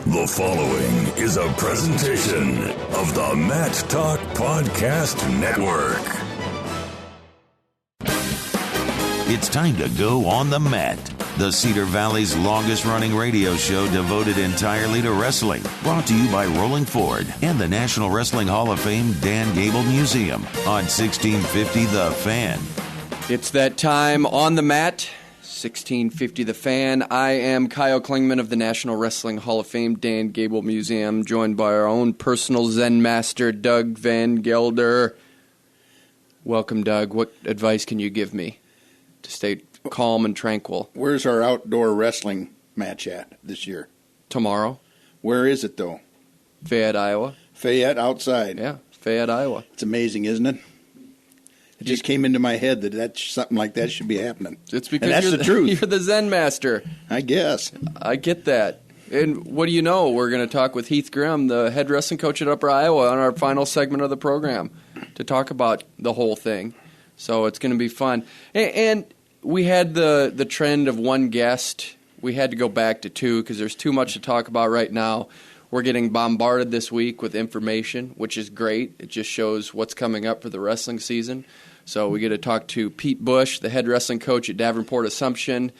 The following is a presentation of the Mat Talk Podcast Network. It's time to go on the mat. The Cedar Valley's longest-running radio show devoted entirely to wrestling. Brought to you by Rolling Ford and the National Wrestling Hall of Fame Dan Gable Museum on 1650 The Fan. It's that time on the mat, 1650 The Fan. I am Kyle Klingman of the National Wrestling Hall of Fame Dan Gable Museum, joined by our own personal Zen master, Doug Van Gelder. Welcome, Doug. What advice can you give me to stay calm and tranquil? Where's our outdoor wrestling match at this year? Tomorrow. Where is it, though? Fayette, Iowa. Fayette, outside. Yeah, Fayette, Iowa. It's amazing, isn't it? It just came into my head that something like that should be happening. It's because and that's you're the truth. You're the Zen master. I guess. I get that. And what do you know? We're going to talk with Heath Grimm, the head wrestling coach at Upper Iowa, on our final segment of the program to talk about the whole thing. So it's going to be fun. And we had the trend of one guest. We had to go back to two because there's too much to talk about right now. We're getting bombarded this week with information, which is great. It just shows what's coming up for the wrestling season. So we get to talk to Pete Bush, the head wrestling coach at Davenport Assumption.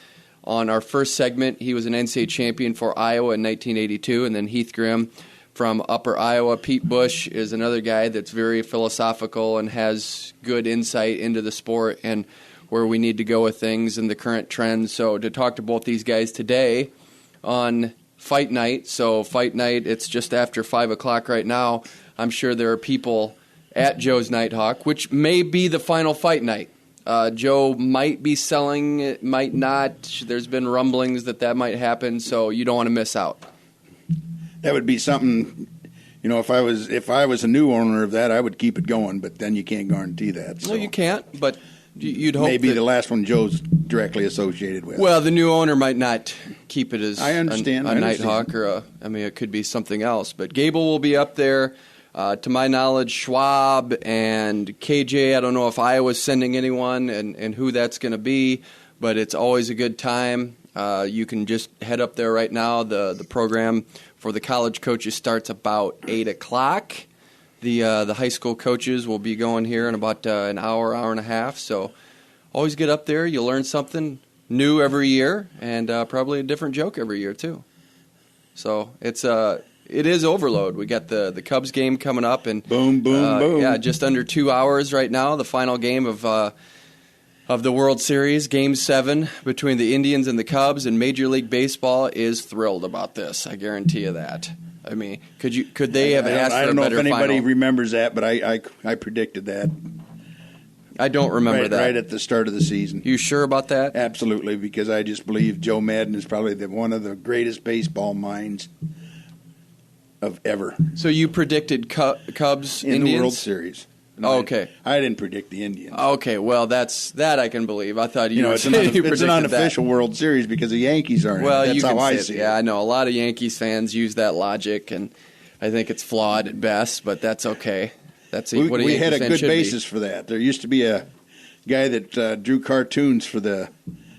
On our first segment, he was an NCAA champion for Iowa in 1982, and then Heath Grimm from Upper Iowa. Pete Bush is another guy that's very philosophical and has good insight into the sport and where we need to go with things and the current trends. So to talk to both these guys today on Fight Night. So Fight Night, it's just after 5 o'clock right now. I'm sure there are people at Joe's Nighthawk, which may be the final fight night. Joe might be selling, it might not. There's been rumblings that might happen, so you don't want to miss out. That would be something, you know, if I was a new owner of that, I would keep it going, but then you can't guarantee that. So. No, you can't, but you'd hope maybe the last one Joe's directly associated with. Well, the new owner might not keep it as I understand. a Nighthawk or it could be something else. But Gable will be up there. To my knowledge, Schwab and KJ, I don't know if Iowa's sending anyone and who that's going to be, but it's always a good time. You can just head up there right now. The program for the college coaches starts about 8 o'clock. The high school coaches will be going here in about an hour and a half. So always get up there. You'll learn something new every year and probably a different joke every year too. So it is overload. We got the Cubs game coming up, and boom. Yeah, just under 2 hours right now. The final game of the World Series, Game 7 between the Indians and the Cubs, and Major League Baseball is thrilled about this. I guarantee you that. I mean, could they have asked for a better final? I don't know if anybody remembers that, but I predicted that. I don't remember that. Right at the start of the season. You sure about that? Absolutely, because I just believe Joe Madden is probably one of the greatest baseball minds of ever. So you predicted Cubs, in Indians? the World Series. No, okay. I didn't predict the Indians. Okay, well, that I can believe. I thought you it's an unofficial World Series because the Yankees aren't. Well, that's how I see it. Yeah, I know. A lot of Yankees fans use that logic, and I think it's flawed at best, but that's okay. We had a good basis for that. There used to be a guy that drew cartoons for the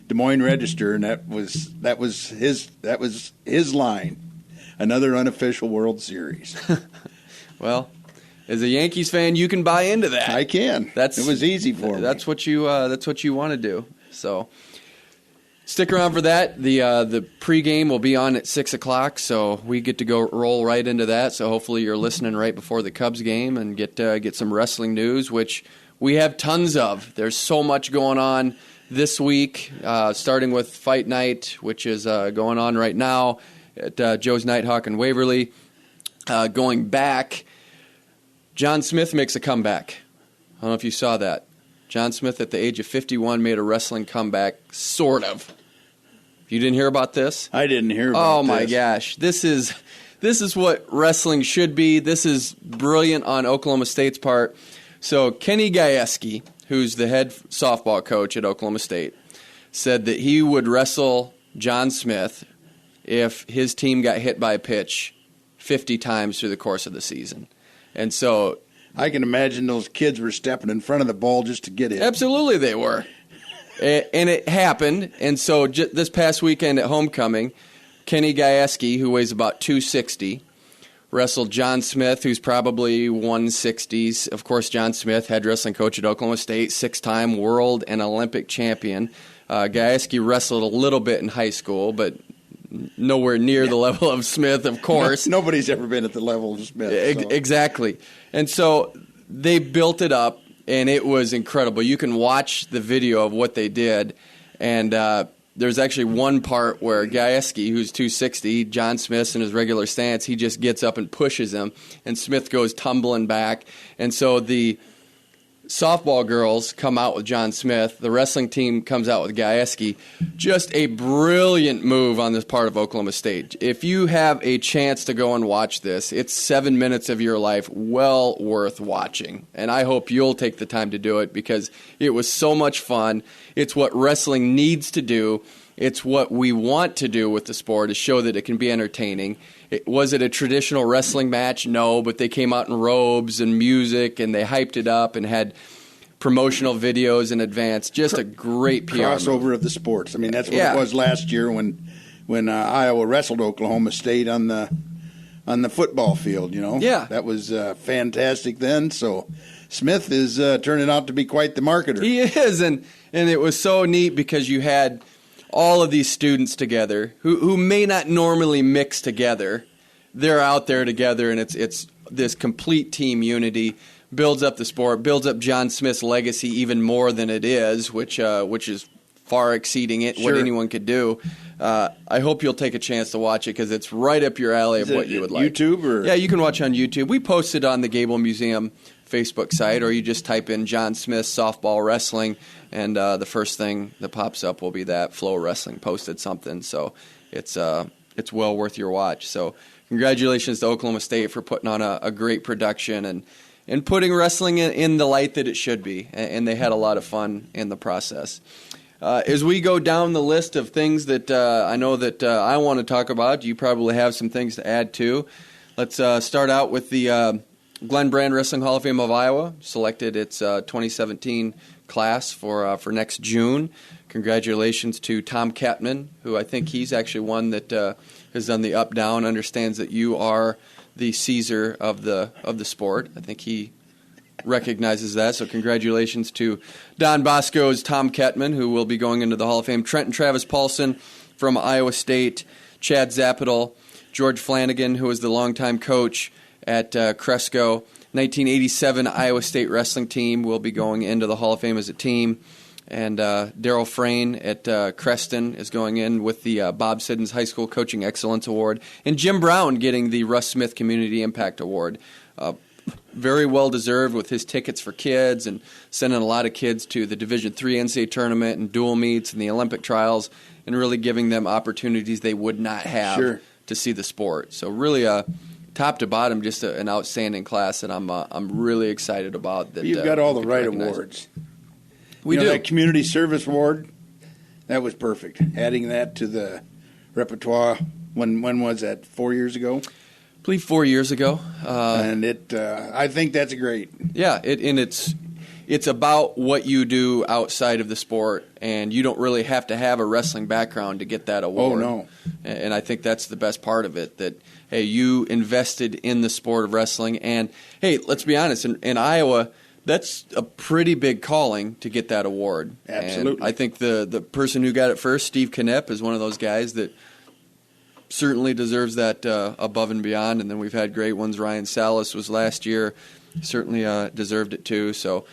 Des Moines Register, and that was his line. Another unofficial World Series. Well, as a Yankees fan, you can buy into that. I can. It was easy for me. That's what you want to do. So stick around for that. The pregame will be on at 6 o'clock, so we get to go roll right into that. So hopefully you're listening right before the Cubs game and get some wrestling news, which we have tons of. There's so much going on this week, starting with Fight Night, which is going on right now at Joe's Nighthawk in Waverly. Going back, John Smith makes a comeback. I don't know if you saw that. John Smith, at the age of 51, made a wrestling comeback, sort of. You didn't hear about this? I didn't hear about this. Oh, my gosh. This is what wrestling should be. This is brilliant on Oklahoma State's part. So Kenny Gajewski, who's the head softball coach at Oklahoma State, said that he would wrestle John Smith if his team got hit by a pitch 50 times through the course of the season. And so I can imagine those kids were stepping in front of the ball just to get it. Absolutely they were. And it happened. And so this past weekend at homecoming, Kenny Gajewski, who weighs about 260, wrestled John Smith, who's probably 160s. Of course, John Smith, head wrestling coach at Oklahoma State, 6-time world and Olympic champion. Gajewski wrestled a little bit in high school, but nowhere near the level of Smith, of course. Nobody's ever been at the level of Smith. So. Exactly. And so they built it up, and it was incredible. You can watch the video of what they did, and there's actually one part where Gajewski, who's 260, John Smith's in his regular stance, he just gets up and pushes him, and Smith goes tumbling back. And so the softball girls come out with John Smith. The wrestling team comes out with Gajewski. Just a brilliant move on this part of Oklahoma State. If you have a chance to go and watch this, it's 7 minutes of your life well worth watching. And I hope you'll take the time to do it because it was so much fun. It's what wrestling needs to do. It's what we want to do with the sport, is show that it can be entertaining. Was it a traditional wrestling match? No, but they came out in robes and music, and they hyped it up and had promotional videos in advance. Just a great PR crossover move. of the sports. I mean, that's what it was last year when Iowa wrestled Oklahoma State on the football field. You know, that was fantastic then. So Smith is turning out to be quite the marketer. He is, and it was so neat because you had all of these students together who may not normally mix together. They're out there together, and it's this complete team unity. Builds up the sport, builds up John Smith's legacy even more than it is, which is far exceeding what anyone could do. I hope you'll take a chance to watch it because it's right up your alley of what you would like. YouTube? Or? Yeah, you can watch on YouTube. We posted on the Gable Museum Facebook site, or you just type in John Smith softball wrestling, and the first thing that pops up will be that Flow Wrestling posted something. So it's well worth your watch. So congratulations to Oklahoma State for putting on a great production and putting wrestling in the light that it should be. And they had a lot of fun in the process. As we go down the list of things that I know that I want to talk about, you probably have some things to add too. Let's start out with the Glenn Brand Wrestling Hall of Fame of Iowa. Selected its 2017 class for next June. Congratulations to Tom Catman, who I think he's actually one that has done the up-down, understands that you are the Caesar of the sport. I think he recognizes that. So congratulations to Don Bosco's Tom Catman, who will be going into the Hall of Fame. Trent and Travis Paulson from Iowa State. Chad Zapital. George Flanagan, who was the longtime coach at Cresco. 1987 Iowa State wrestling team will be going into the Hall of Fame as a team. And Daryl Frayne at Creston is going in with the Bob Siddons High School Coaching Excellence Award. And Jim Brown getting the Russ Smith Community Impact Award. Very well deserved with his tickets for kids and sending a lot of kids to the Division III NCAA tournament and dual meets and the Olympic trials and really giving them opportunities they would not have to see the sport. So really top to bottom, just an outstanding class that I'm really excited about. That you've got all the right awards. We do. That community service award, that was perfect. Adding that to the repertoire. When was that? 4 years ago? I believe 4 years ago. And I think that's great. Yeah, it's about what you do outside of the sport, and you don't really have to have a wrestling background to get that award. Oh, no. And I think that's the best part of it, that, hey, you invested in the sport of wrestling. And, hey, let's be honest, in Iowa, that's a pretty big calling to get that award. Absolutely. And I think the person who got it first, Steve Knipp, is one of those guys that certainly deserves that above and beyond. And then we've had great ones. Ryan Salas was last year. Certainly deserved it too. So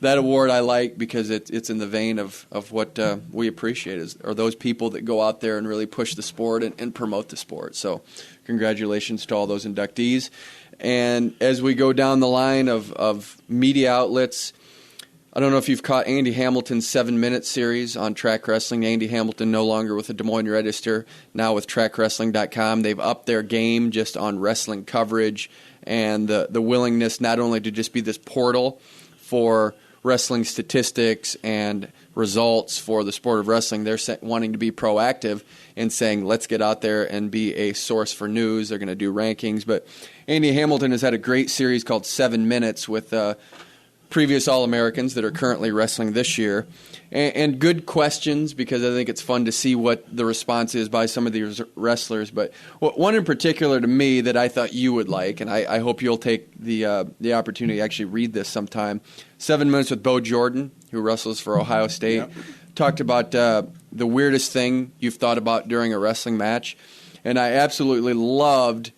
that award I like because it's in the vein of what we appreciate are those people that go out there and really push the sport and promote the sport. So congratulations to all those inductees. And as we go down the line of media outlets, I don't know if you've caught Andy Hamilton's 7-minute series on track wrestling. Andy Hamilton no longer with the Des Moines Register, now with TrackWrestling.com. They've upped their game just on wrestling coverage and the willingness not only to just be this portal for wrestling statistics and results for the sport of wrestling. They're wanting to be proactive and saying, let's get out there and be a source for news. They're going to do rankings. But Andy Hamilton has had a great series called 7 Minutes with previous All-Americans that are currently wrestling this year. And good questions, because I think it's fun to see what the response is by some of these wrestlers. But one in particular to me that I thought you would like, and I hope you'll take the opportunity to actually read this sometime. 7 Minutes with Bo Jordan, who wrestles for Ohio State, Yep. talked about the weirdest thing you've thought about during a wrestling match. And I absolutely loved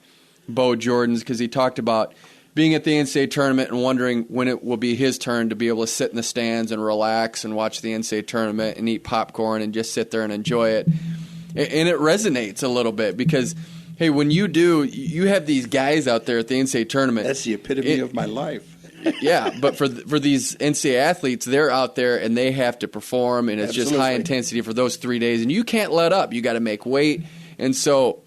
Bo Jordan's, because he talked about being at the NCAA tournament and wondering when it will be his turn to be able to sit in the stands and relax and watch the NCAA tournament and eat popcorn and just sit there and enjoy it. And it resonates a little bit because, hey, when you have these guys out there at the NCAA tournament. That's the epitome of my life. Yeah, but for these NCAA athletes, they're out there and they have to perform, and it's Absolutely. just high intensity for those 3 days, and you can't let up. You got to make weight, and so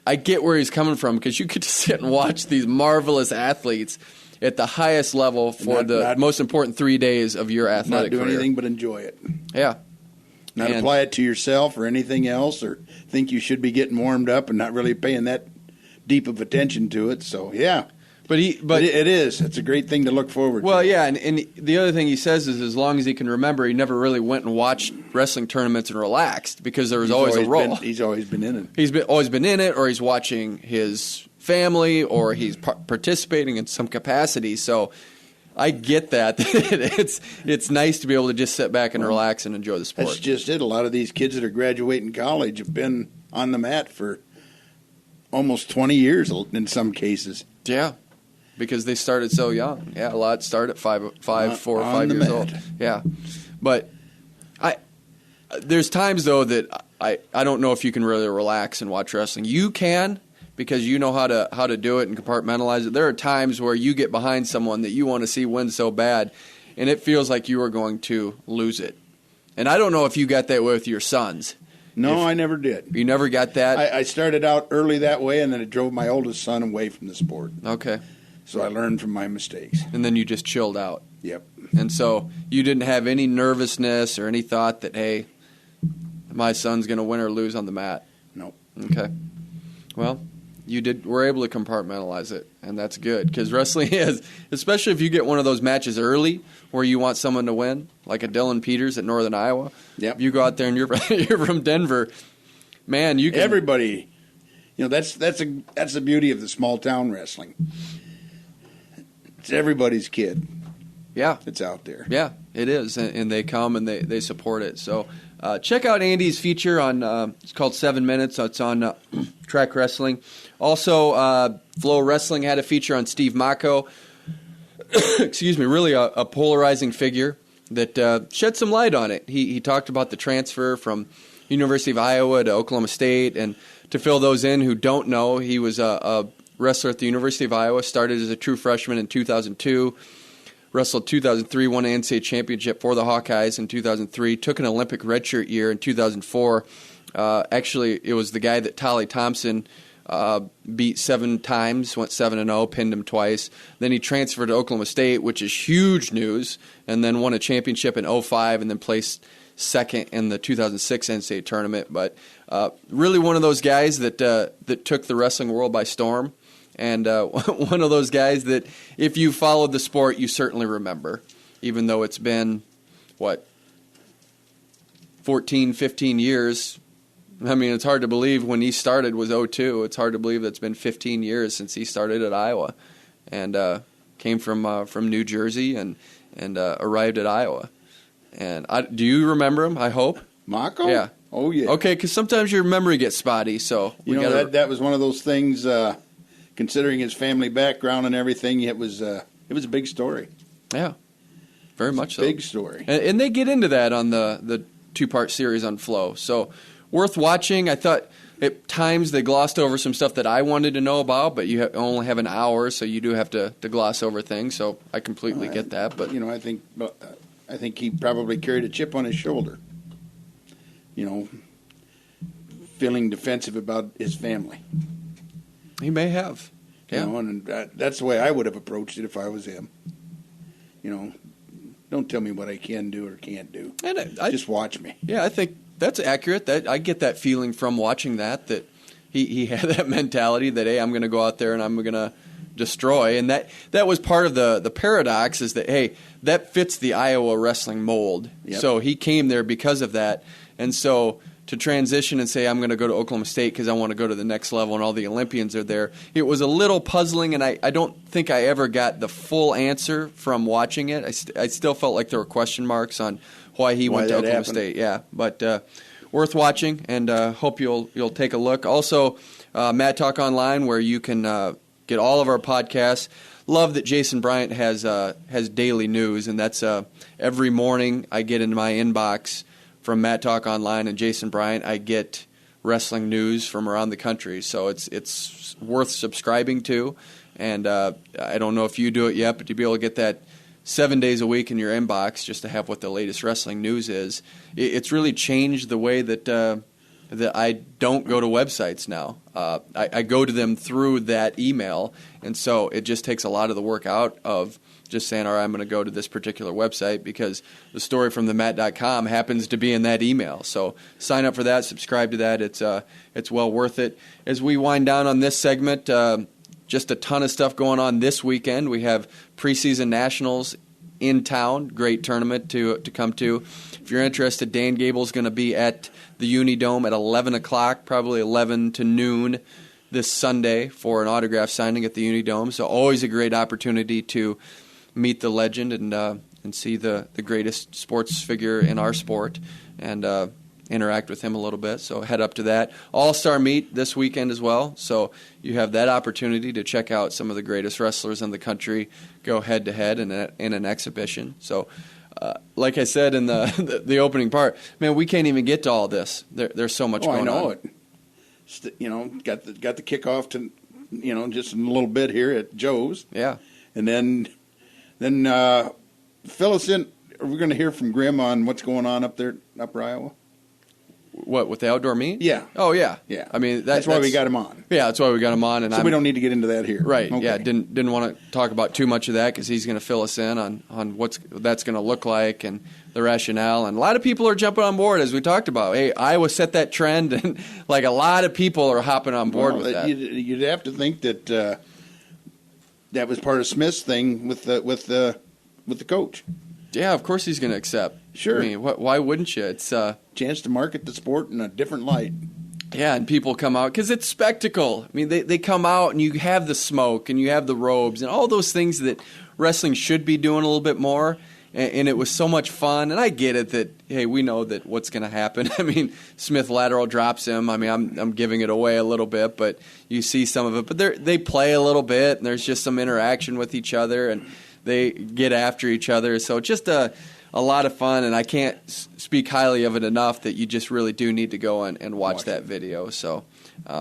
I get where he's coming from, because you get to sit and watch these marvelous athletes at the highest level for the most important 3 days of your athletic career. Not do anything but enjoy it. Yeah. Not apply it to yourself or anything else, or think you should be getting warmed up and not really paying that deep of attention to it. So, yeah. But it is. It's a great thing to look forward to. Well, yeah, and the other thing he says is, as long as he can remember, he never really went and watched wrestling tournaments and relaxed, because there was always a role. He's always been in it. He's always been in it, or he's watching his family, or he's participating in some capacity. So I get that. It's nice to be able to just sit back and relax and enjoy the sport. That's just it. A lot of these kids that are graduating college have been on the mat for almost 20 years in some cases. Yeah. Because they started so young. Yeah, a lot start at 4 or 5 years old. Yeah. But there's times, though, that I don't know if you can really relax and watch wrestling. You can, because you know how to do it and compartmentalize it. There are times where you get behind someone that you want to see win so bad, and it feels like you are going to lose it. And I don't know if you got that way with your sons. No, I never did. You never got that? I started out early that way, and then it drove my oldest son away from the sport. Okay. So I learned from my mistakes. And then you just chilled out. Yep. And so you didn't have any nervousness or any thought that, hey, my son's going to win or lose on the mat? No. Okay. Well, were able to compartmentalize it, and that's good, because wrestling is, especially if you get one of those matches early where you want someone to win, like a Dylan Peters at Northern Iowa. Yep. You go out there and you're from Denver, man. You can, everybody, that's the beauty of the small town wrestling. It's everybody's kid. Yeah, it's out there. Yeah, it is, and they come and they support it. So check out Andy's feature on it's called 7 Minutes. It's on Track Wrestling. Also, Flow Wrestling had a feature on Steve Mako. Excuse me, really a polarizing figure that shed some light on it. He talked about the transfer from University of Iowa to Oklahoma State, and to fill those in who don't know, he was a wrestler at the University of Iowa, started as a true freshman in 2002, wrestled 2003, won an NCAA championship for the Hawkeyes in 2003, took an Olympic redshirt year in 2004. Actually, it was the guy that Tolly Thompson beat 7 times, went 7-0, pinned him twice. Then he transferred to Oklahoma State, which is huge news, and then won a championship in 2005 and then placed second in the 2006 NCAA tournament. But really one of those guys that took the wrestling world by storm, and one of those guys that if you followed the sport, you certainly remember, even though it's been, 14, 15 years. I mean, it's hard to believe when he started was 2002. It's hard to believe it's been 15 years since he started at Iowa, and came from New Jersey and arrived at Iowa. And do you remember him? I hope. Mako? Yeah. Oh yeah. Okay, because sometimes your memory gets spotty. So that was one of those things. Considering his family background and everything, it was a big story. Yeah, very much so. Big story. And they get into that on the 2-part series on Flow. So worth watching. I thought at times they glossed over some stuff that I wanted to know about, but you only have an hour, so you do have to gloss over things. So I completely get that. But I think he probably carried a chip on his shoulder. Feeling defensive about his family. He may have. Yeah. And that's the way I would have approached it if I was him. Don't tell me what I can do or can't do. And just watch me. Yeah, I think that's accurate. I get that feeling from watching that he had that mentality that, hey, I'm going to go out there and I'm going to destroy. And that was part of the paradox, is that, hey, that fits the Iowa wrestling mold. Yep. So he came there because of that. And so to transition and say, I'm going to go to Oklahoma State because I want to go to the next level and all the Olympians are there, it was a little puzzling, and I don't think I ever got the full answer from watching it. I still felt like there were question marks on why he went to Oklahoma State. Yeah, but worth watching, and hope you'll take a look. Also, Matt Talk Online, where you can get all of our podcasts. Love that Jason Bryant has daily news, and that's every morning I get in my inbox from Matt Talk Online and Jason Bryant, I get wrestling news from around the country. So it's worth subscribing to. And I don't know if you do it yet, but to be able to get that 7 days a week in your inbox just to have what the latest wrestling news is, it's really changed the way that I don't go to websites now. I go to them through that email, and so it just takes a lot of the work out of just saying, all right, I'm going to go to this particular website because the story from themat.com happens to be in that email. So sign up for that, subscribe to that. It's well worth it. As we wind down on this segment, just a ton of stuff going on this weekend. We have preseason nationals in town, great tournament to come to. If you're interested, Dan Gable's going to be at the Unidome at 11 o'clock, probably 11 to noon this Sunday for an autograph signing at the Unidome. So always a great opportunity to meet the legend and see the greatest sports figure in our sport and interact with him a little bit. So head up to that. All-Star Meet this weekend as well. So you have that opportunity to check out some of the greatest wrestlers in the country go head-to-head in an exhibition. So like I said in the opening part, man, we can't even get to all this. There's so much going on. I know it. Got the kickoff to, just in a little bit here at Joe's. Yeah. And then fill us in. Are we going to hear from Grimm on what's going on up there, Upper Iowa? What, with the outdoor meet? Yeah. Oh, yeah. Yeah. I mean, that's why we got him on. Yeah, that's why we got him on. And so we don't need to get into that here. Right. Okay. Yeah, didn't want to talk about too much of that because he's going to fill us in on what that's going to look like and the rationale. And a lot of people are jumping on board, as we talked about. Hey, Iowa set that trend, and like a lot of people are hopping on board with that. You'd have to think that that was part of Smith's thing with the coach. Yeah, of course he's going to accept. Sure. I mean, why wouldn't you? It's chance to market the sport in a different light. Yeah, and people come out because it's spectacle. I mean, they come out and you have the smoke and you have the robes and all those things that wrestling should be doing a little bit more. And it was so much fun. And I get it that, hey, we know that what's going to happen. I mean, Smith lateral drops him. I mean, I'm giving it away a little bit, but you see some of it. But they play a little bit, and there's just some interaction with each other, and they get after each other. So just a lot of fun, and I can't speak highly of it enough that you just really do need to go and watch that video. So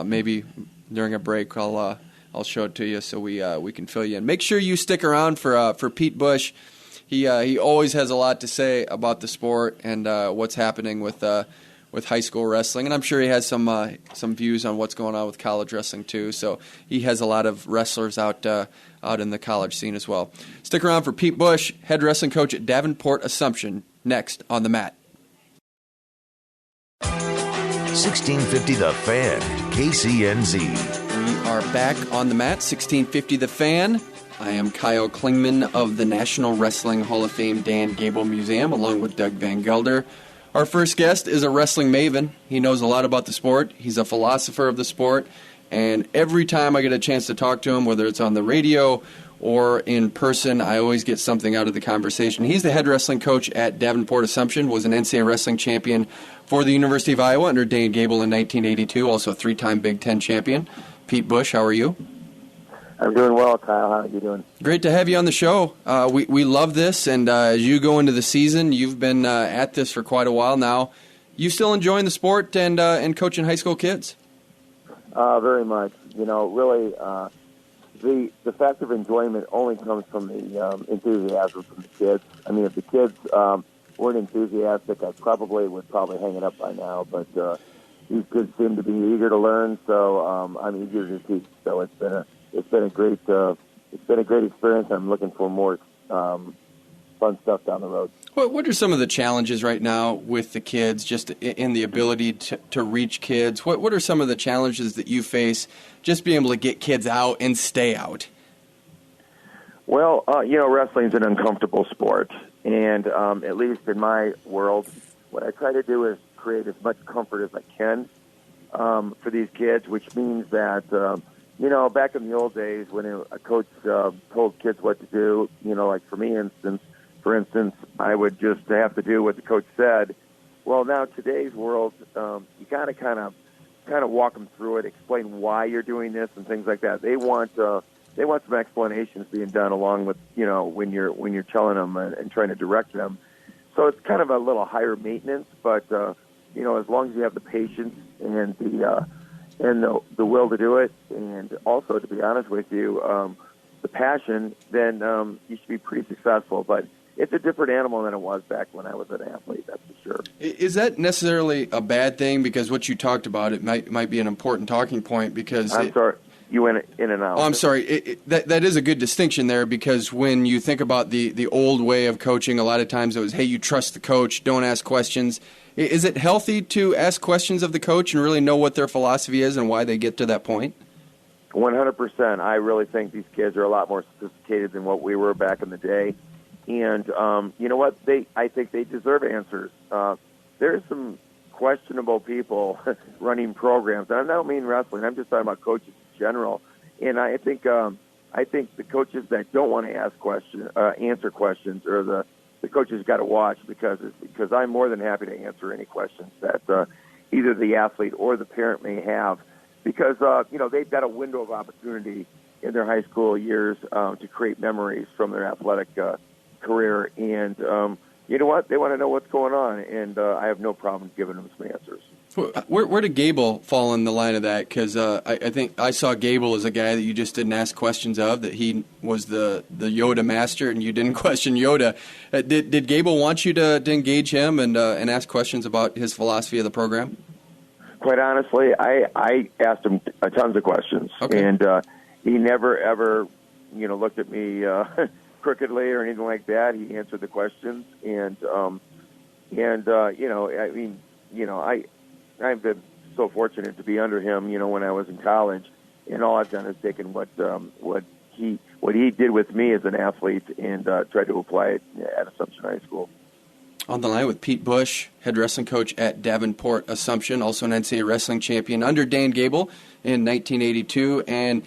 maybe during a break I'll show it to you so we can fill you in. Make sure you stick around for Pete Bush. He always has a lot to say about the sport and what's happening with high school wrestling, and I'm sure he has some views on what's going on with college wrestling too. So he has a lot of wrestlers out in the college scene as well. Stick around for Pete Bush, head wrestling coach at Davenport Assumption, next on the mat. 1650 The Fan, KCNZ. We are back on the mat, 1650 The Fan. I am Kyle Klingman of the National Wrestling Hall of Fame Dan Gable Museum, along with Doug Van Gelder. Our first guest is a wrestling maven. He knows a lot about the sport. He's a philosopher of the sport. And every time I get a chance to talk to him, whether it's on the radio or in person, I always get something out of the conversation. He's the head wrestling coach at Davenport Assumption, was an NCAA wrestling champion for the University of Iowa under Dan Gable in 1982, also a three-time Big Ten champion. Pete Bush, how are you? I'm doing well, Kyle. How are you doing? Great to have you on the show. We love this, and as you go into the season, you've been at this for quite a while now. You still enjoying the sport and coaching high school kids? Very much. Really, the fact of enjoyment only comes from the enthusiasm from the kids. I mean, if the kids weren't enthusiastic, I would probably hang it up by now. But these kids seem to be eager to learn, so I'm eager to teach. So it's been a great experience. I'm looking for more fun stuff down the road. What are some of the challenges right now with the kids, just in the ability to reach kids? What are some of the challenges that you face just being able to get kids out and stay out? Well, wrestling's an uncomfortable sport, and at least in my world, what I try to do is create as much comfort as I can for these kids, which means that, back in the old days when a coach told kids what to do, like for instance, I would just have to do what the coach said. Well, now today's world, you got to kind of walk them through it, explain why you're doing this and things like that. They want some explanations being done along with, when you're telling them and trying to direct them. So it's kind of a little higher maintenance, but as long as you have the patience and the will to do it, and also, to be honest with you, the passion, then you should be pretty successful. But it's a different animal than it was back when I was an athlete, that's for sure. Is that necessarily a bad thing? Because what you talked about, it might be an important talking point. Because I'm sorry. You went in and out. Oh, I'm sorry. That is a good distinction there, because when you think about the old way of coaching, a lot of times it was, hey, you trust the coach, don't ask questions. Is it healthy to ask questions of the coach and really know what their philosophy is and why they get to that point? 100%. I really think these kids are a lot more sophisticated than what we were back in the day. And you know what? I think they deserve answers. There's some questionable people running programs. And I don't mean wrestling. I'm just talking about coaches in general. And I think the coaches that don't want to answer questions, or the coaches got to watch, because I'm more than happy to answer any questions that either the athlete or the parent may have, because they've got a window of opportunity in their high school years to create memories from their athletic career, and you know what? They want to know what's going on, and I have no problem giving them some answers. Where did Gable fall in the line of that? Because I think I saw Gable as a guy that you just didn't ask questions of, that he was the Yoda master, and you didn't question Yoda. Did Gable want you to engage him and ask questions about his philosophy of the program? Quite honestly, I asked him tons of questions, okay. And he never ever looked at me crookedly or anything like that. He answered the questions, I've been so fortunate to be under him, when I was in college, and all I've done is taken what he did with me as an athlete and tried to apply it at Assumption High School. On the line with Pete Bush, head wrestling coach at Davenport Assumption, also an NCAA wrestling champion under Dan Gable in 1982. And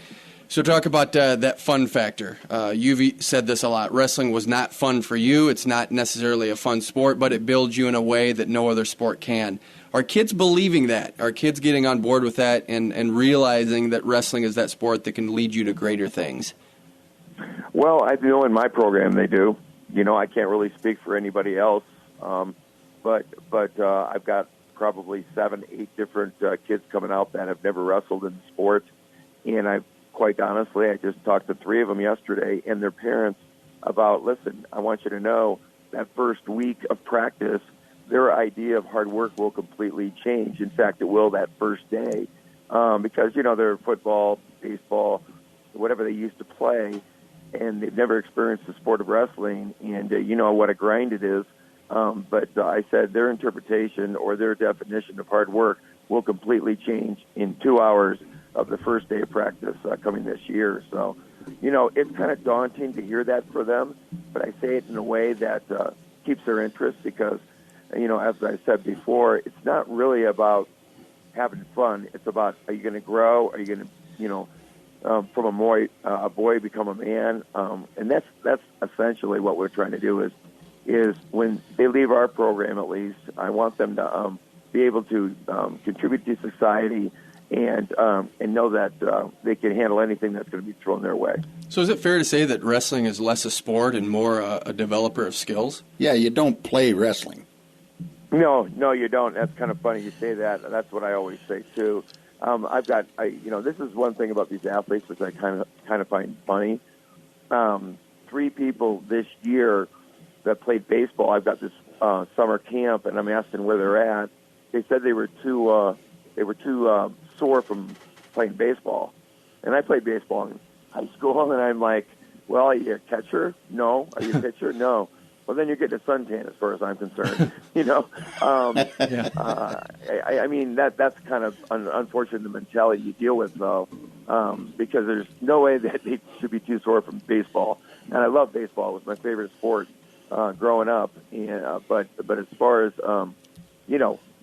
so talk about that fun factor. You've said this a lot. Wrestling was not fun for you. It's not necessarily a fun sport, but it builds you in a way that no other sport can. Are kids believing that? Are kids getting on board with that and realizing that wrestling is that sport that can lead you to greater things? Well, I know in my program they do. I can't really speak for anybody else, but I've got probably 7-8 different kids coming out that have never wrestled in the sport, and quite honestly, I just talked to 3 of them yesterday and their parents about, listen, I want you to know that first week of practice, their idea of hard work will completely change. In fact, it will that first day, because, their football, baseball, whatever they used to play, and they've never experienced the sport of wrestling, and what a grind it is. But I said their interpretation or their definition of hard work will completely change in 2 hours of the first day of practice coming this year. So, it's kind of daunting to hear that for them, but I say it in a way that keeps their interest, because, as I said before, it's not really about having fun. It's about, are you going to grow? Are you going to, from a boy become a man? And that's essentially what we're trying to do is when they leave our program, at least, I want them to be able to contribute to society and know that they can handle anything that's going to be thrown their way. So is it fair to say that wrestling is less a sport and more a developer of skills? Yeah, you don't play wrestling. No, you don't. That's kind of funny you say that. That's what I always say too. This is one thing about these athletes which I kind of find funny. 3 people this year that played baseball. I've got this summer camp, and I'm asking where they're at. They said they were too sore from playing baseball. And I played baseball in high school, and I'm like, well, are you a catcher? No. Are you a pitcher? No. Well, then you're getting a suntan as far as I'm concerned. I mean, that's kind of unfortunate, the mentality you deal with, though. because there's no way that they should be too sore from baseball. And I love baseball; it was my favorite sport growing up. And but as far as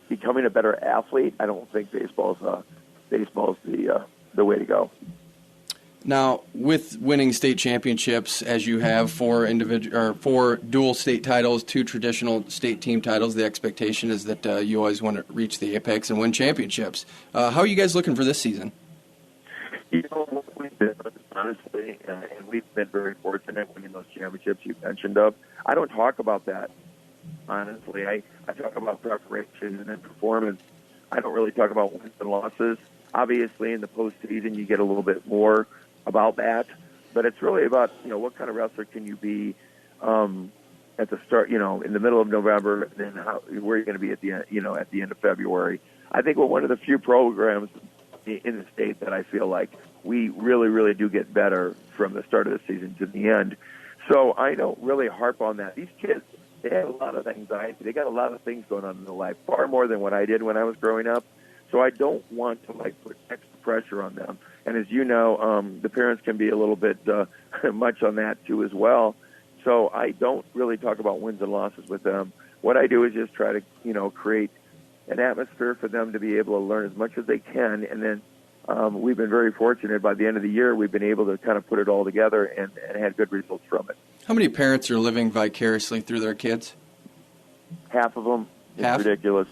becoming a better athlete, I don't think baseball's the way to go. Now, with winning state championships, as you have, 4 dual state titles, 2 traditional state team titles, the expectation is that you always want to reach the apex and win championships. How are you guys looking for this season? We've been, honestly, and we've been very fortunate winning those championships you mentioned of. I don't talk about that, honestly. I talk about preparation and then performance. I don't really talk about wins and losses. Obviously, in the postseason, you get a little bit more about that, but it's really about what kind of wrestler can you be at the start, in the middle of November, and then where you're going to be at the end, at the end of February. I think we're one of the few programs in the state that I feel like we really, really do get better from the start of the season to the end. So I don't really harp on that. These kids, they have a lot of anxiety. They got a lot of things going on in their life, far more than what I did when I was growing up. So I don't want to put extra pressure on them. And as you know, the parents can be a little bit much on that too as well. So I don't really talk about wins and losses with them. What I do is just try to, create an atmosphere for them to be able to learn as much as they can. And then we've been very fortunate. By the end of the year, we've been able to kind of put it all together and had good results from it. How many parents are living vicariously through their kids? Half of them. It's Half? ridiculous.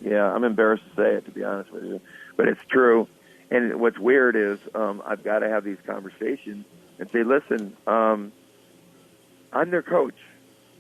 Yeah, I'm embarrassed to say it, to be honest with you. But it's true. And what's weird is I've got to have these conversations and say, listen, I'm their coach.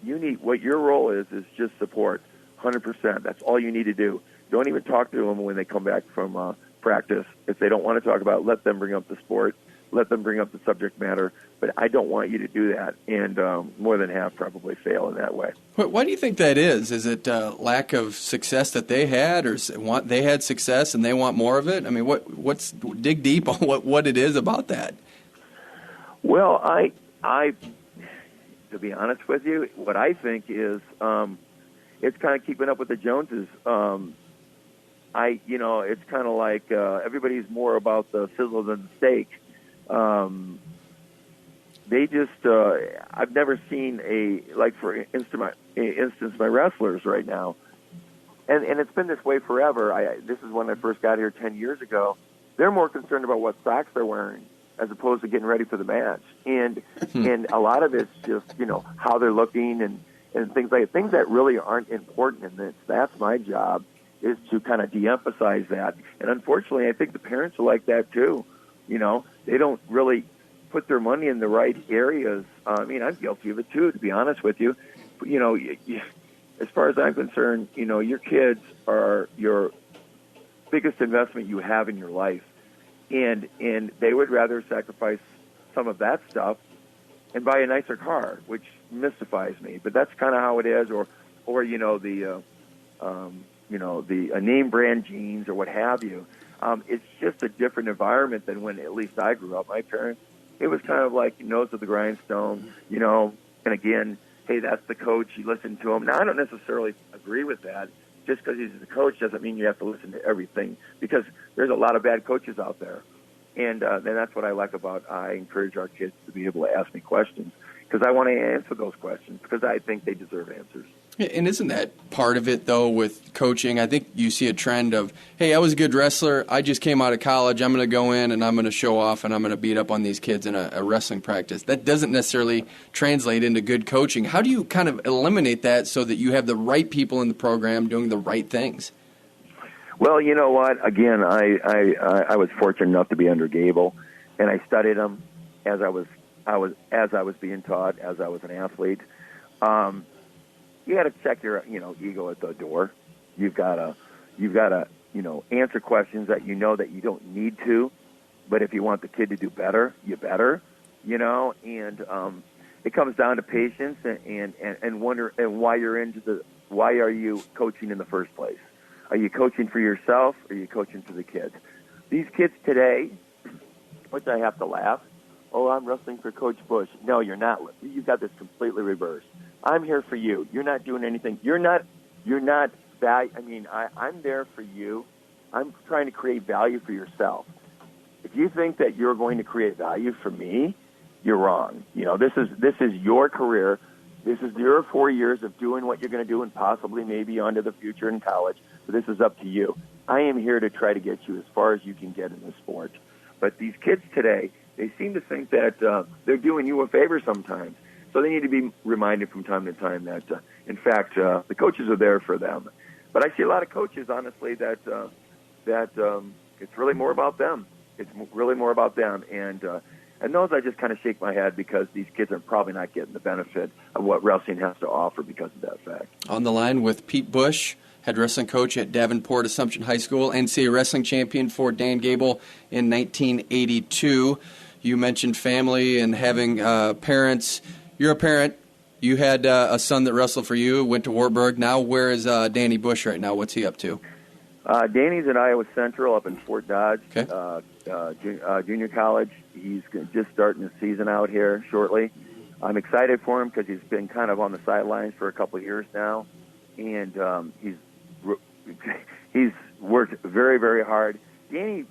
What your role is just support, 100%. That's all you need to do. Don't even talk to them when they come back from practice. If they don't want to talk about it, let them bring up the sport. Let them bring up the subject matter. But I don't want you to do that. And more than half probably fail in that way. Why do you think that is? Is it lack of success that they had, or they had success and they want more of it? I mean, what's dig deep on what it is about that? Well, I to be honest with you, what I think is it's kind of keeping up with the Joneses. It's kind of like everybody's more about the sizzle than the steak. They just, I've never seen for instance, my wrestlers right now, and it's been this way forever. This is when I first got here 10 years ago. They're more concerned about what socks they're wearing as opposed to getting ready for the match. And a lot of it's just, how they're looking and things that really aren't important. And that's my job, is to kind of de-emphasize that. And unfortunately, I think the parents are like that too. They don't really put their money in the right areas. I mean, I'm guilty of it too, to be honest with you. As far as I'm concerned, your kids are your biggest investment you have in your life. And they would rather sacrifice some of that stuff and buy a nicer car, which mystifies me. But that's kind of how it is, or the name brand jeans or what have you. It's just a different environment than when at least I grew up. My parents, it was kind of like nose to the grindstone, and again, hey, that's the coach, you listen to him. Now, I don't necessarily agree with that. Just because he's the coach doesn't mean you have to listen to everything, because there's a lot of bad coaches out there. And that's what I like about, I encourage our kids to be able to ask me questions, because I want to answer those questions, because I think they deserve answers. And isn't that part of it, though, with coaching? I think you see a trend of, hey, I was a good wrestler. I just came out of college. I'm going to go in and I'm going to show off and I'm going to beat up on these kids in a wrestling practice. That doesn't necessarily translate into good coaching. How do you kind of eliminate that so that you have the right people in the program doing the right things? Well, you know what? Again, I was fortunate enough to be under Gable, and I studied him as I was being taught, as I was an athlete. You got to check your, ego at the door. You've got to, answer questions that that you don't need to, but if you want the kid to do better, you better, and it comes down to patience and wonder and why are you coaching in the first place? Are you coaching for yourself, or are you coaching for the kids? These kids today, which I have to laugh, oh, I'm wrestling for Coach Bush. No, you're not. You've got this completely reversed. I'm here for you. You're not doing anything. You're not I'm there for you. I'm trying to create value for yourself. If you think that you're going to create value for me, you're wrong. This is your career. This is your 4 years of doing what you're going to do and possibly maybe onto the future in college. So this is up to you. I am here to try to get you as far as you can get in the sport. But these kids today, they seem to think that they're doing you a favor sometimes. So they need to be reminded from time to time that, in fact, the coaches are there for them. But I see a lot of coaches, honestly, that it's really more about them. It's really more about them. And those I just kind of shake my head because these kids are probably not getting the benefit of what wrestling has to offer because of that fact. On the line with Pete Bush, head wrestling coach at Davenport Assumption High School, NCAA wrestling champion for Dan Gable in 1982. You mentioned family and having parents. You're a parent. You had a son that wrestled for you, went to Wartburg. Now where is Danny Bush right now? What's he up to? Danny's at Iowa Central up in Fort Dodge, okay. Junior college. He's just starting the season out here shortly. I'm excited for him because he's been kind of on the sidelines for a couple of years now, and he's worked very, very hard. Danny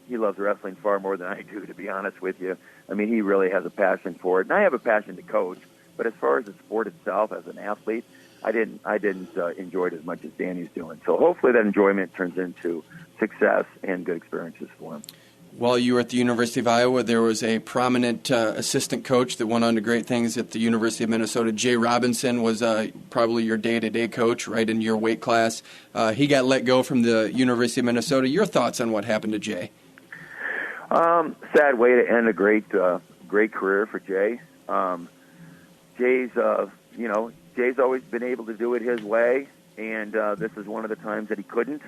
he loves wrestling far more than I do, to be honest with you. I mean, he really has a passion for it, and I have a passion to coach. But as far as the sport itself, as an athlete, I didn't enjoy it as much as Danny's doing. So hopefully that enjoyment turns into success and good experiences for him. While you were at the University of Iowa, there was a prominent assistant coach that went on to great things at the University of Minnesota. Jay Robinson was probably your day-to-day coach, right in your weight class. He got let go from the University of Minnesota. Your thoughts on what happened to Jay? Sad way to end a great career for Jay. Jay's always been able to do it his way, and this is one of the times that he couldn't.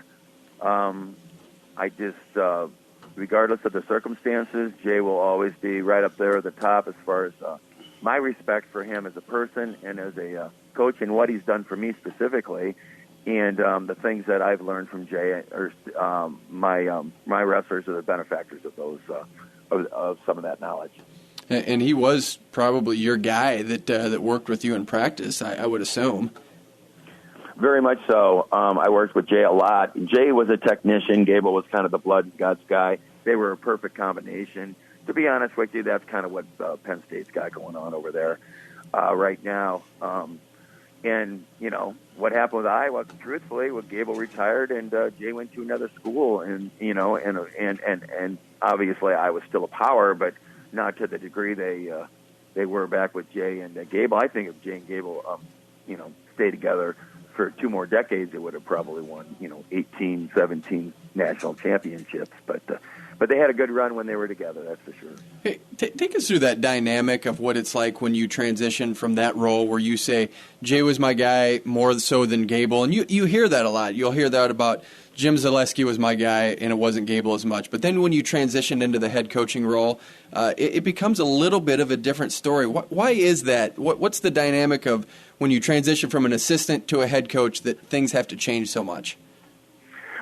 Regardless of the circumstances, Jay will always be right up there at the top as far as my respect for him as a person and as a coach and what he's done for me specifically. And the things that I've learned from Jay, my wrestlers are the benefactors of those of some of that knowledge. And he was probably your guy that worked with you in practice, I would assume. Very much so. I worked with Jay a lot. Jay was a technician. Gable was kind of the blood and guts guy. They were a perfect combination. To be honest with you, that's kind of what Penn State's got going on over there right now. And, what happened with Iowa, truthfully, was Gable retired and Jay went to another school. And obviously I was still a power, but not to the degree they were back with Jay and Gable. I think if Jay and Gable, stayed together for 2 more decades, it would have probably won, 18, 17 national championships. But they had a good run when they were together, that's for sure. Hey, take us through that dynamic of what it's like when you transition from that role where you say, Jay was my guy more so than Gable. And you hear that a lot. You'll hear that about Jim Zaleski was my guy and it wasn't Gable as much. But then when you transition into the head coaching role, it becomes a little bit of a different story. Why is that? What's the dynamic of when you transition from an assistant to a head coach that things have to change so much?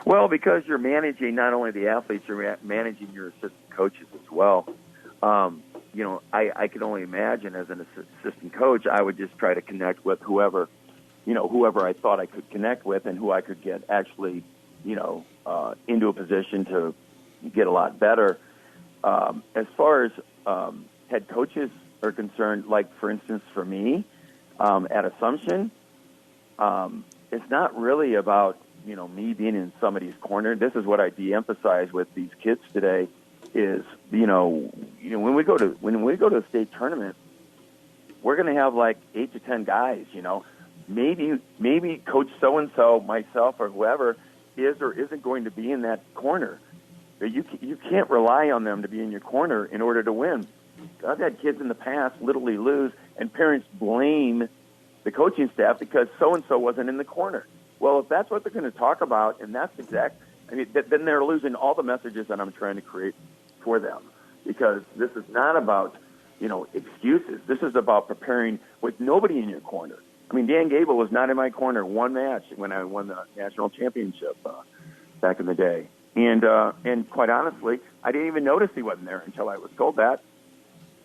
Well, because you're managing not only the athletes, you're managing your assistant coaches as well. I can only imagine as an assistant coach, I would just try to connect with whoever I thought I could connect with and who I could get actually, into a position to get a lot better. As far as head coaches are concerned, like, for instance, for me at Assumption, it's not really about me being in somebody's corner. This is what I de-emphasize with these kids today is, when we go to the state tournament, we're going to have like 8 to 10 guys, maybe Coach so-and-so, myself, or whoever is or isn't going to be in that corner. You can't rely on them to be in your corner in order to win. I've had kids in the past literally lose, and parents blame the coaching staff because so-and-so wasn't in the corner. Well, if that's what they're going to talk about, and that's then they're losing all the messages that I'm trying to create for them. Because this is not about, excuses. This is about preparing with nobody in your corner. I mean, Dan Gable was not in my corner one match when I won the national championship back in the day. And quite honestly, I didn't even notice he wasn't there until I was told that.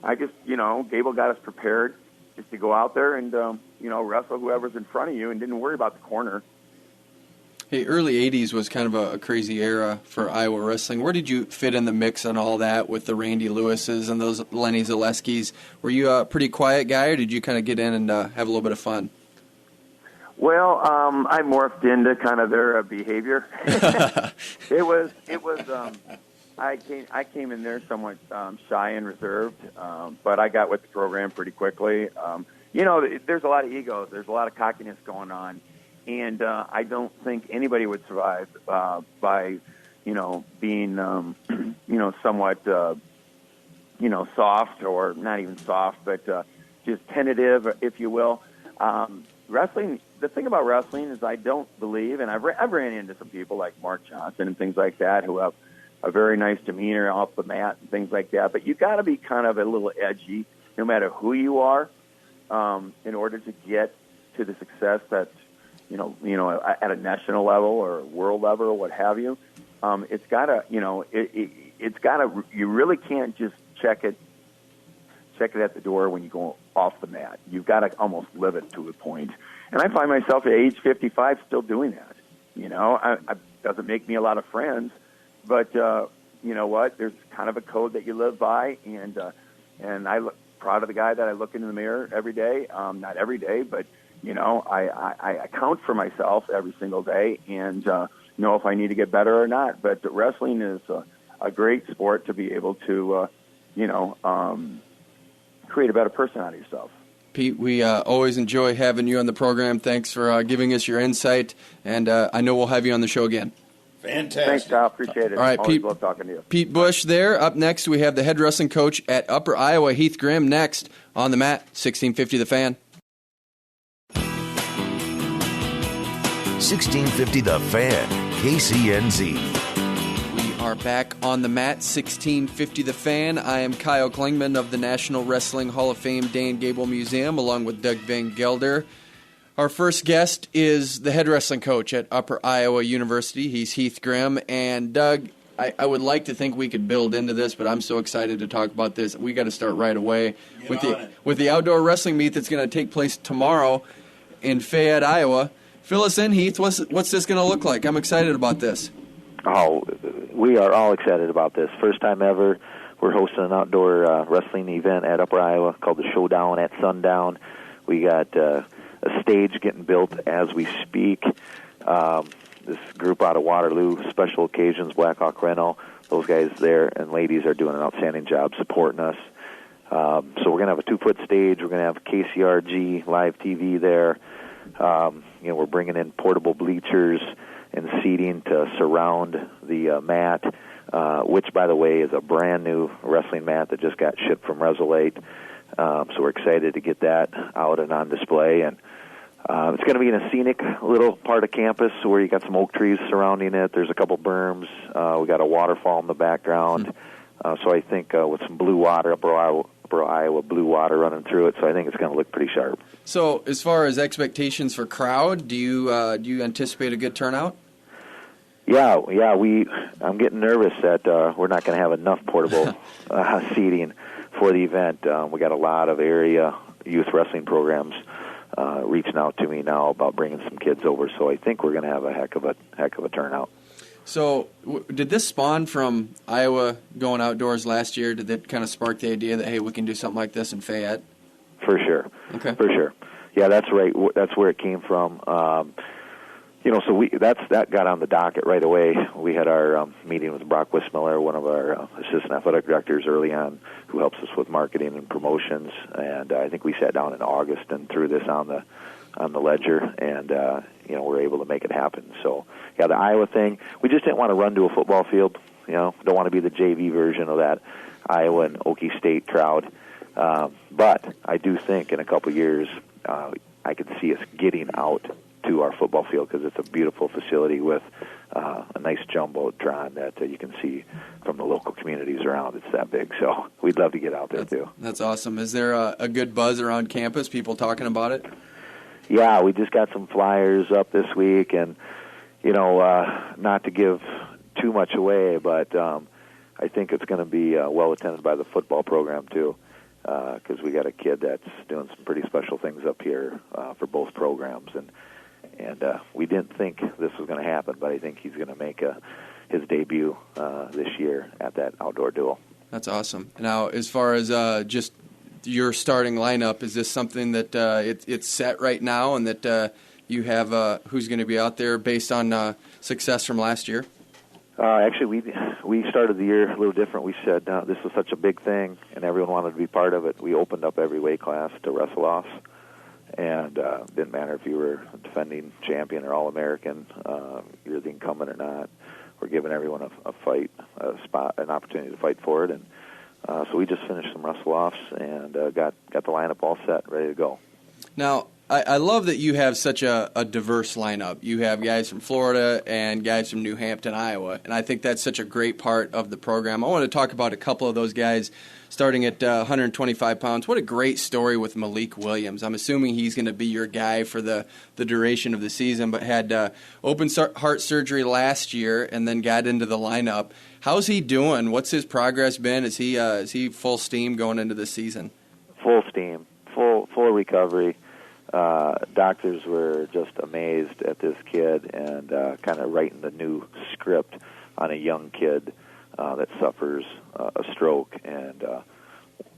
I just, Gable got us prepared just to go out there and, wrestle whoever's in front of you and didn't worry about the corner. Hey, early 80s was kind of a crazy era for Iowa wrestling. Where did you fit in the mix on all that with the Randy Lewises and those Lenny Zaleskis? Were you a pretty quiet guy, or did you kind of get in and have a little bit of fun? Well, I morphed into kind of their behavior. It was. I came in there somewhat shy and reserved, but I got with the program pretty quickly. There's a lot of ego. There's a lot of cockiness going on. And I don't think anybody would survive by, being, somewhat, soft, or not even soft, but just tentative, if you will. Wrestling, the thing about wrestling is I don't believe, and I've ran into some people like Mark Johnson and things like that who have a very nice demeanor off the mat and things like that. But you got to be kind of a little edgy, no matter who you are, in order to get to the success that, at a national level or world level or what have you. It's got to, it's got to, you really can't just check it at the door when you go off the mat. You've got to almost live it to a point. And I find myself at age 55 still doing that. It doesn't make me a lot of friends, but you know what? There's kind of a code that you live by, and I look proud of the guy that I look into the mirror every day. Not every day, but I account for myself every single day and know if I need to get better or not. But wrestling is a great sport to be able to, create a better person out of yourself. Pete, we always enjoy having you on the program. Thanks for giving us your insight, and I know we'll have you on the show again. Fantastic. Thanks, Kyle. Appreciate it. All right, Always Pete, love talking to you. Pete Bush there. Up next, we have the head wrestling coach at Upper Iowa, Heath Grimm, next on the mat, 1650 The Fan. 1650 The Fan, KCNZ. We are back on the mat, 1650 The Fan. I am Kyle Klingman of the National Wrestling Hall of Fame Dan Gable Museum, along with Doug Van Gelder. Our first guest is the head wrestling coach at Upper Iowa University. He's Heath Grimm. And Doug, I would like to think we could build into this, but I'm so excited to talk about this. We got to start right away with the outdoor wrestling meet that's going to take place tomorrow in Fayette, Iowa. Fill us in, Heath. What's this going to look like? I'm excited about this. Oh, we are all excited about this. First time ever, we're hosting an outdoor wrestling event at Upper Iowa called the Showdown at Sundown. We got a stage getting built as we speak. This group out of Waterloo, Special Occasions, Blackhawk Rental, those guys there and ladies are doing an outstanding job supporting us. So we're going to have a 2-foot stage. We're going to have KCRG live TV there. We're bringing in portable bleachers and seating to surround the mat, which, by the way, is a brand-new wrestling mat that just got shipped from Resolate. So we're excited to get that out and on display. And it's going to be in a scenic little part of campus where you got some oak trees surrounding it. There's a couple berms. We got a waterfall in the background. So I think with some blue water, Upper Iowa blue water running through it, so I think it's going to look pretty sharp. So as far as expectations for crowd, do you anticipate a good turnout? Yeah. I'm getting nervous that we're not going to have enough portable seating for the event. We got a lot of area youth wrestling programs reaching out to me now about bringing some kids over, so I think we're going to have a heck of a turnout. So did this spawn from Iowa going outdoors last year? Did that kind of spark the idea that, hey, we can do something like this in Fayette? For sure. Okay. For sure. Yeah, that's right. That's where it came from. So that got on the docket right away. We had our meeting with Brock Wismiller, one of our assistant athletic directors early on, who helps us with marketing and promotions. And I think we sat down in August and threw this on the ledger, and we're able to make it happen. So, yeah, the Iowa thing, we just didn't want to run to a football field. Don't want to be the JV version of that Iowa and Okie State crowd. But I do think in a couple of years I could see us getting out to our football field because it's a beautiful facility with a nice jumbotron that you can see from the local communities around. It's that big, so we'd love to get out there too. That's awesome. Is there a good buzz around campus, people talking about it? Yeah, we just got some flyers up this week, and not to give too much away, but I think it's going to be well attended by the football program too, because we got a kid that's doing some pretty special things up here for both programs, and And we didn't think this was going to happen, but I think he's going to make his debut this year at that outdoor duel. That's awesome. Now, as far as just your starting lineup, is this something that it's set right now and that you have who's going to be out there based on success from last year? Actually, we started the year a little different. We said this was such a big thing, and everyone wanted to be part of it. We opened up every weight class to wrestle-offs, and it didn't matter if you were a defending champion or All-American, you're the incumbent or not. We're giving everyone a fight, a spot, an opportunity to fight for it, and so we just finished some wrestle-offs and got the lineup all set, ready to go. Now, I love that you have such a diverse lineup. You have guys from Florida and guys from New Hampton, Iowa, and I think that's such a great part of the program. I want to talk about a couple of those guys starting at 125 pounds. What a great story with Malik Williams. I'm assuming he's going to be your guy for the duration of the season, but had open heart surgery last year and then got into the lineup. How's he doing? What's his progress been? Is he full steam going into the season? Full steam, full recovery. Doctors were just amazed at this kid and kind of writing the new script on a young kid that suffers a stroke and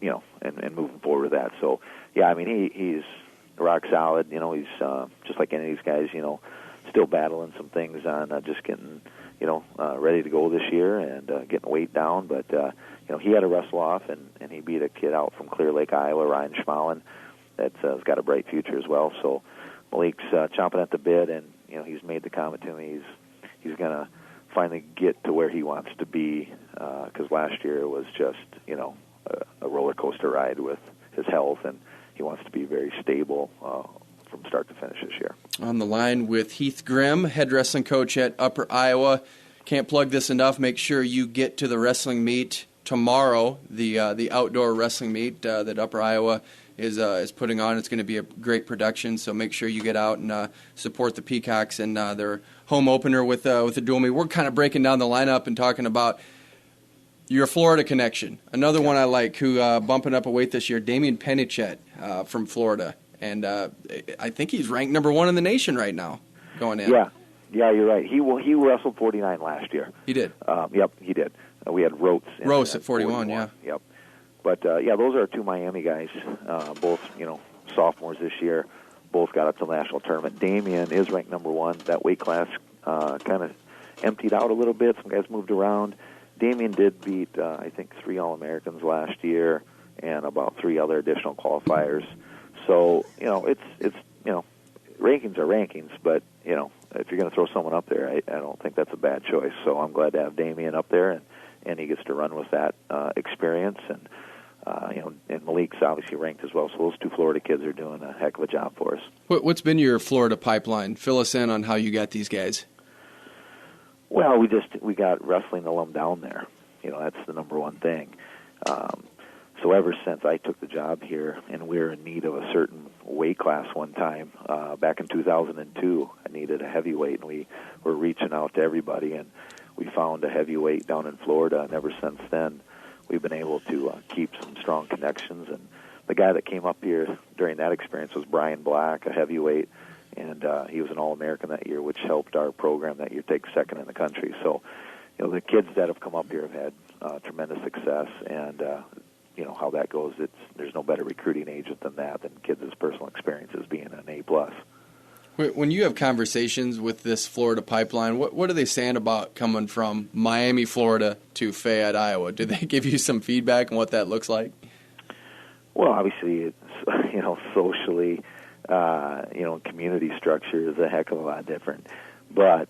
moving forward with that. So, yeah, I mean, he's rock solid. You know, he's just like any of these guys, you know, still battling some things on just getting, ready to go this year and getting weight down. But, he had a wrestle off and he beat a kid out from Clear Lake, Iowa, Ryan Schmallen, that's got a bright future as well. So Malik's chomping at the bit, and he's made the comment to me he's going to finally get to where he wants to be, because last year was just a roller coaster ride with his health, and he wants to be very stable from start to finish this year. On the line with Heath Grimm, head wrestling coach at Upper Iowa. Can't plug this enough. Make sure you get to the wrestling meet tomorrow, the outdoor wrestling meet that Upper Iowa is putting on. It's going to be a great production, so make sure you get out and support the Peacocks and their home opener with the dual meet. We're kind of breaking down the lineup and talking about your Florida connection. Another one I like who bumping up a weight this year, Damian Penichet from Florida, and I think he's ranked number 1 in the nation right now going in. Yeah, you're right. He wrestled 49 last year. He did. Yep, he did. We had Rotes at 41, yeah. Yep. But, those are 2 Miami guys, both, sophomores this year. Both got up to the national tournament. Damian is ranked number 1. That weight class kind of emptied out a little bit. Some guys moved around. Damian did beat, I think, 3 All-Americans last year and about 3 other additional qualifiers. So, it's rankings are rankings, but, if you're going to throw someone up there, I don't think that's a bad choice. So I'm glad to have Damian up there, and he gets to run with that experience. And, and Malik's obviously ranked as well. So those 2 Florida kids are doing a heck of a job for us. What's been your Florida pipeline? Fill us in on how you got these guys. Well, we got wrestling alum down there. That's the number one thing. So ever since I took the job here, and we were in need of a certain weight class one time, back in 2002, I needed a heavyweight, and we were reaching out to everybody, and we found a heavyweight down in Florida, and ever since then, we've been able to keep some strong connections. And the guy that came up here during that experience was Brian Black, a heavyweight, and he was an All-American that year, which helped our program that year take 2nd in the country. So, the kids that have come up here have had tremendous success, and how that goes, there's no better recruiting agent than kids' personal experiences being an A+. When you have conversations with this Florida pipeline, what are they saying about coming from Miami, Florida to Fayette, Iowa? Do they give you some feedback on what that looks like? Well, obviously, it's, socially, community structure is a heck of a lot different. But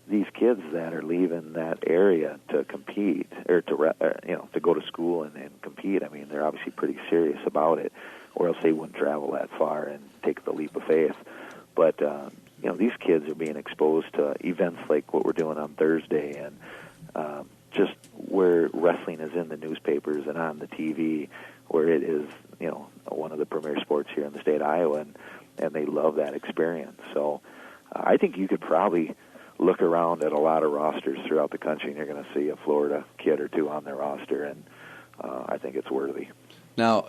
these kids that are leaving that area to compete or to go to school and compete, I mean, they're obviously pretty serious about it, or else they wouldn't travel that far and take the leap of faith. But, these kids are being exposed to events like what we're doing on Thursday, and just where wrestling is in the newspapers and on the TV, where it is, one of the premier sports here in the state of Iowa, and they love that experience. So I think you could probably look around at a lot of rosters throughout the country, and you're going to see a Florida kid or 2 on their roster, and I think it's worthy. Now,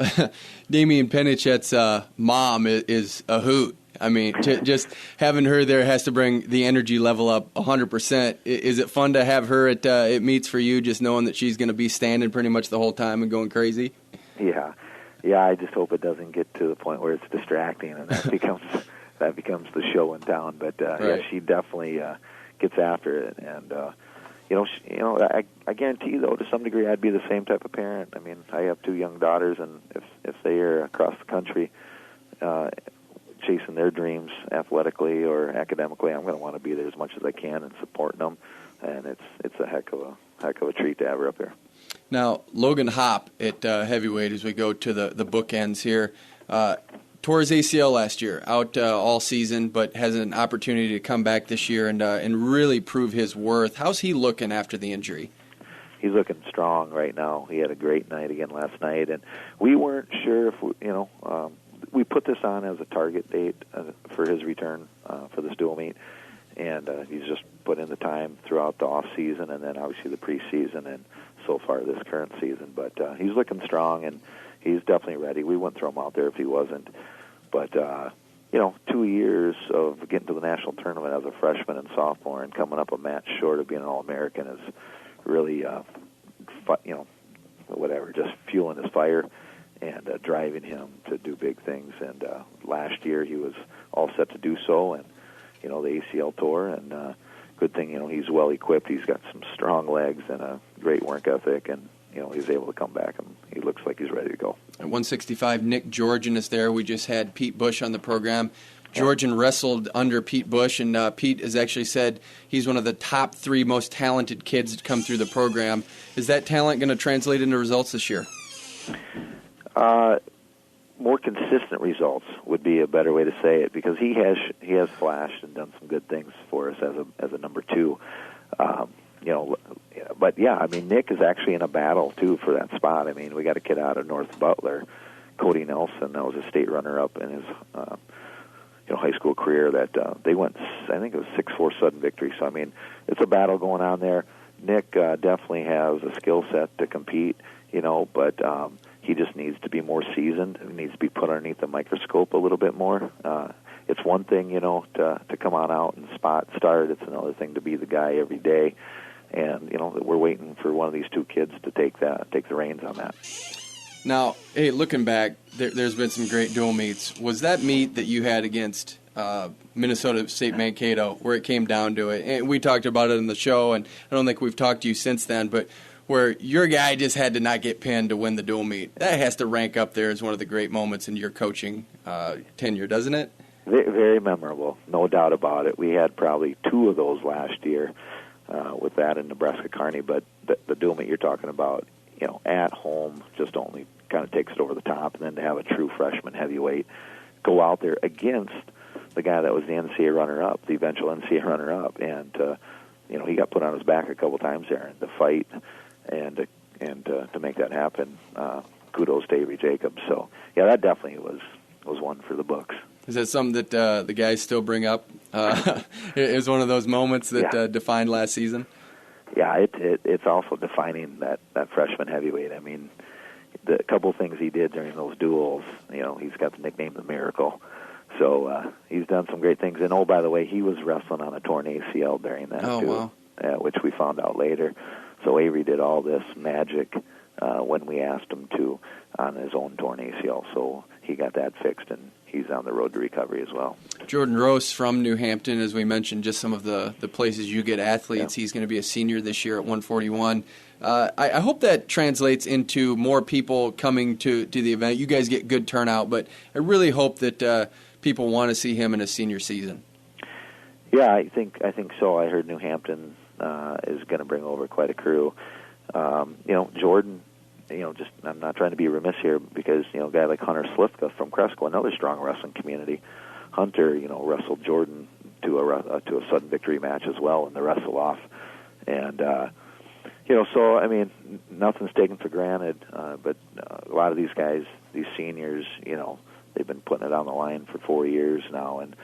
Damian Penichet's mom is a hoot. I mean, just having her there has to bring the energy level up 100%. Is it fun to have her at meets for you, just knowing that she's going to be standing pretty much the whole time and going crazy? Yeah. I just hope it doesn't get to the point where it's distracting and that becomes the show in town. But right. Yeah, she definitely gets after it, and I guarantee, though, to some degree, I'd be the same type of parent. I mean, I have 2 young daughters, and if they are across the country chasing their dreams athletically or academically, I'm going to want to be there as much as I can and supporting them. And it's a heck of a treat to have her up here. Now, Logan Hopp at heavyweight, as we go to the bookends here, tore his ACL last year, out all season, but has an opportunity to come back this year and really prove his worth. How's he looking after the injury? He's looking strong right now. He had a great night again last night, and we weren't sure if we put this on as a target date for his return for this dual meet, and he's just put in the time throughout the off season and then obviously the preseason and so far this current season. But he's looking strong, and he's definitely ready. We wouldn't throw him out there if he wasn't. But 2 years of getting to the national tournament as a freshman and sophomore and coming up a match short of being an All-American is really, just fueling his fire and driving him to do big things. And last year he was all set to do so, and the ACL tore, and good thing, he's well equipped. He's got some strong legs and a great work ethic, and he's able to come back, and he looks like he's ready to go. At 165, Nick Georgian is there. We just had Pete Bush on the program. Georgian wrestled under Pete Bush, and Pete has actually said he's one of the top 3 most talented kids to come through the program. Is that talent going to translate into results this year? More consistent results would be a better way to say it, because he has flashed and done some good things for us as a number 2. But yeah, I mean, Nick is actually in a battle too for that spot. I mean, we got a kid out of North Butler, Cody Nelson, that was a state runner-up in his high school career. That they went, I think it was 6-4 sudden victory. So I mean, it's a battle going on there. Nick definitely has a skill set to compete, but he just needs to be more seasoned. He needs to be put underneath the microscope a little bit more. It's one thing, to come on out and start. It's another thing to be the guy every day. And, we're waiting for one of these 2 kids to take the reins on that. Now, hey, looking back, there's been some great dual meets. Was that meet that you had against Minnesota State Mankato where it came down to it? And we talked about it in the show, and I don't think we've talked to you since then, but where your guy just had to not get pinned to win the dual meet. That has to rank up there as one of the great moments in your coaching tenure, doesn't it? Very memorable, no doubt about it. We had probably 2 of those last year with that in Nebraska Kearney, but the dual meet you're talking about, at home, just only kind of takes it over the top. And then to have a true freshman heavyweight go out there against the guy that was the NCAA runner-up, the eventual NCAA runner-up, and he got put on his back a couple times there in the fight, and to make that happen, kudos to Avery Jacobs. So yeah, that definitely was one for the books. Is that something that the guys still bring up? It was one of those moments that defined last season? Yeah, it's also defining that freshman heavyweight. I mean, the couple things he did during those duels, he's got the nickname The Miracle. So he's done some great things. And, oh, by the way, he was wrestling on a torn ACL during that, too, wow. Which we found out later. So Avery did all this magic when we asked him to on his own torn ACL. So he got that fixed, and he's on the road to recovery as well. Jordan Rose from New Hampton, as we mentioned, just some of the places you get athletes. Yeah. He's going to be a senior this year at 141. I hope that translates into more people coming to the event. You guys get good turnout, but I really hope that people want to see him in his senior season. Yeah, I think so. I heard New Hampton is going to bring over quite a crew. Jordan, just I'm not trying to be remiss here because, a guy like Hunter Slifka from Cresco, another strong wrestling community. Hunter, wrestled Jordan to a sudden victory match as well in the wrestle off. And, so, I mean, nothing's taken for granted, but a lot of these guys, these seniors, they've been putting it on the line for 4 years now, and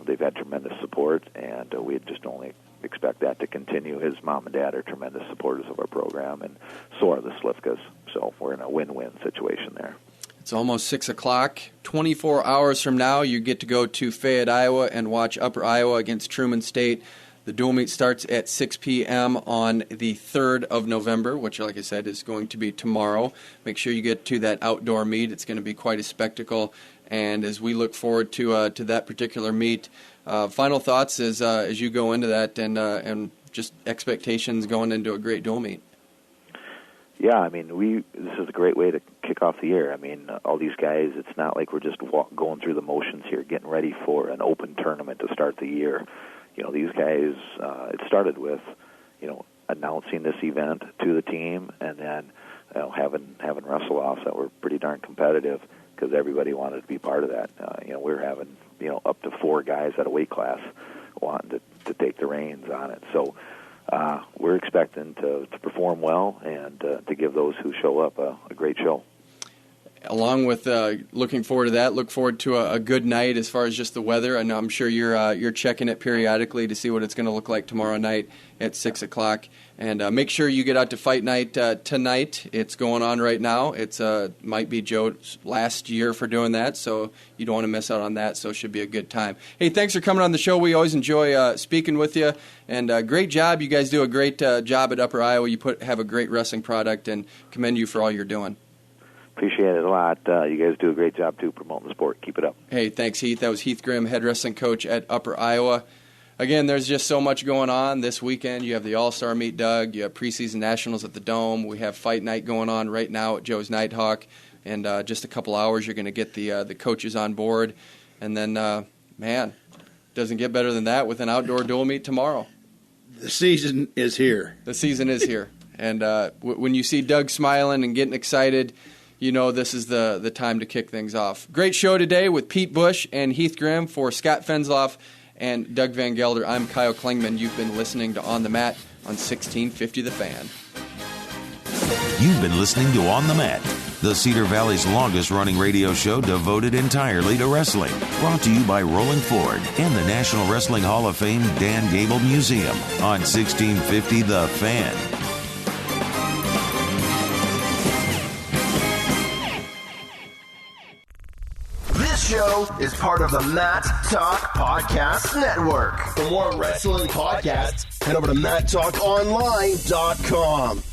they've had tremendous support, and we just only expect that to continue. His mom and dad are tremendous supporters of our program, and so are the Slifkas. So we're in a win-win situation there. It's almost 6 o'clock. 24 hours from now, you get to go to Fayette, Iowa, and watch Upper Iowa against Truman State. The dual meet starts at 6 p.m. on the 3rd of November, which, like I said, is going to be tomorrow. Make sure you get to that outdoor meet. It's going to be quite a spectacle. And as we look forward to that particular meet, final thoughts as you go into that and just expectations going into a great dual meet. Yeah, I mean, this is a great way to kick off the year. I mean, all these guys, it's not like we're just going through the motions here, getting ready for an open tournament to start the year. You know, these guys, it started with, you know, announcing this event to the team and then having wrestle-offs that were pretty darn competitive because everybody wanted to be part of that. We're having, up to 4 guys at a weight class wanting to take the reins on it. So we're expecting to perform well and to give those who show up a great show. Along with looking forward to that, look forward to a good night as far as just the weather. I know I'm sure you're checking it periodically to see what it's going to look like tomorrow night at 6 o'clock. And make sure you get out to Fight Night tonight. It's going on right now. It's might be Joe's last year for doing that, so you don't want to miss out on that, so it should be a good time. Hey, thanks for coming on the show. We always enjoy speaking with you. And great job. You guys do a great job at Upper Iowa. You have a great wrestling product, and commend you for all you're doing. Appreciate it a lot. You guys do a great job, too, promoting the sport. Keep it up. Hey, thanks, Heath. That was Heath Grimm, head wrestling coach at Upper Iowa. Again, there's just so much going on this weekend. You have the All-Star Meet, Doug. You have preseason nationals at the Dome. We have Fight Night going on right now at Joe's Nighthawk. And just a couple hours, you're going to get the coaches on board. And then, doesn't get better than that with an outdoor dual meet tomorrow. The season is here. The season is here. And when you see Doug smiling and getting excited, you know this is the time to kick things off. Great show today with Pete Bush and Heath Grimm. For Scott Fensloff and Doug Van Gelder, I'm Kyle Klingman. You've been listening to On the Mat on 1650 The Fan. You've been listening to On the Mat, the Cedar Valley's longest-running radio show devoted entirely to wrestling. Brought to you by Rolling Ford and the National Wrestling Hall of Fame Dan Gable Museum on 1650 The Fan. This show is part of the Mat Talk Podcast Network. For more wrestling podcasts, head over to MatTalkOnline.com.